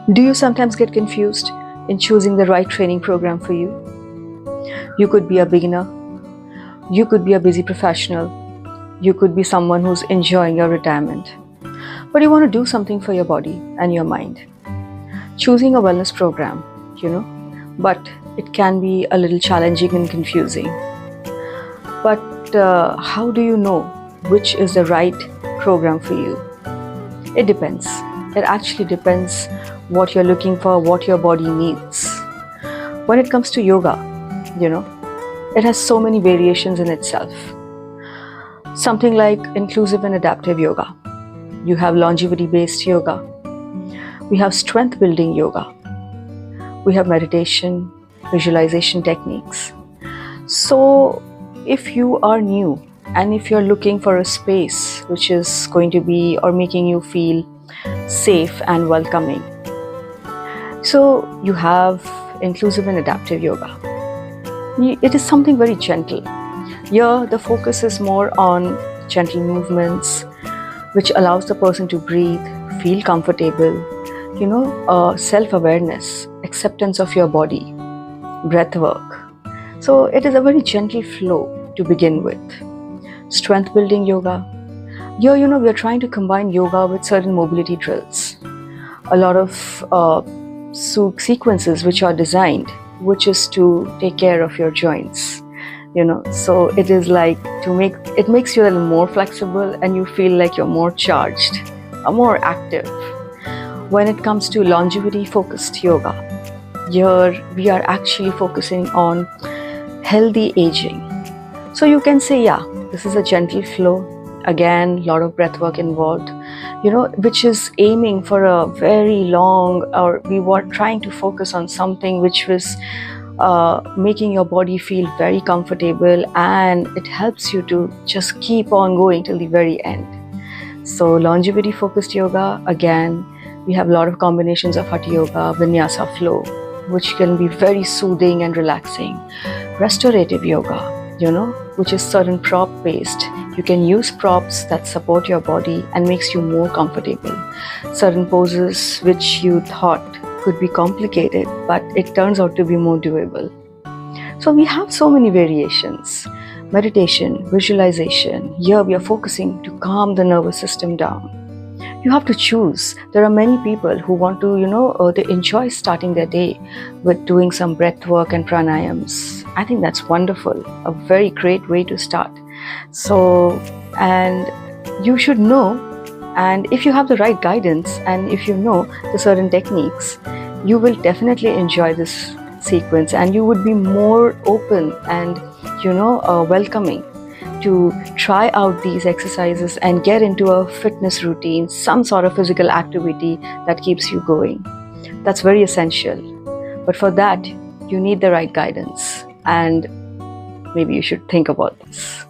Do you sometimes get confused in choosing the right training program for you? You could be a beginner, you could be a busy professional, you could be someone who's enjoying your retirement, but you want to do something for your body and your mind. Choosing a wellness program, but it can be a little challenging and confusing. But how do you know which is the right program for you? It depends. It actually depends what you're looking for, what your body needs. When it comes to yoga, it has so many variations in itself. Something like inclusive and adaptive yoga. You have longevity-based yoga. We have strength-building yoga. We have meditation, visualization techniques. So if you are new and if you're looking for a space which is going to be or making you feel safe and welcoming, so you have inclusive and adaptive yoga. It is something very gentle. Here the focus is more on gentle movements, which allows the person to breathe, feel comfortable, self-awareness, acceptance of your body, breath work. So it is a very gentle flow to begin with. Strength building yoga. Here, we are trying to combine yoga with certain mobility drills. A lot of sequences which are designed, which is to take care of your joints. So it is like it makes you a little more flexible and you feel like you're more charged, more active. When it comes to longevity focused yoga, here we are actually focusing on healthy aging. So you can say, this is a gentle flow. Again, a lot of breath work involved, which is aiming for a very long, or we were trying to focus on something which was making your body feel very comfortable, and it helps you to just keep on going till the very end. So longevity focused yoga, again, we have a lot of combinations of hatha yoga, vinyasa flow, which can be very soothing and relaxing. Restorative yoga, which is certain prop based. You can use props that support your body and makes you more comfortable. Certain poses which you thought could be complicated, but it turns out to be more doable. So we have so many variations. Meditation, visualization. Here we are focusing to calm the nervous system down. You have to choose. There are many people who want to, they enjoy starting their day with doing some breath work and pranayams. I think that's wonderful, a very great way to start. So, and you should know, and if you have the right guidance and if you know the certain techniques, you will definitely enjoy this sequence and you would be more open and, welcoming to try out these exercises and get into a fitness routine, some sort of physical activity that keeps you going. That's very essential. But for that, you need the right guidance, and maybe you should think about this.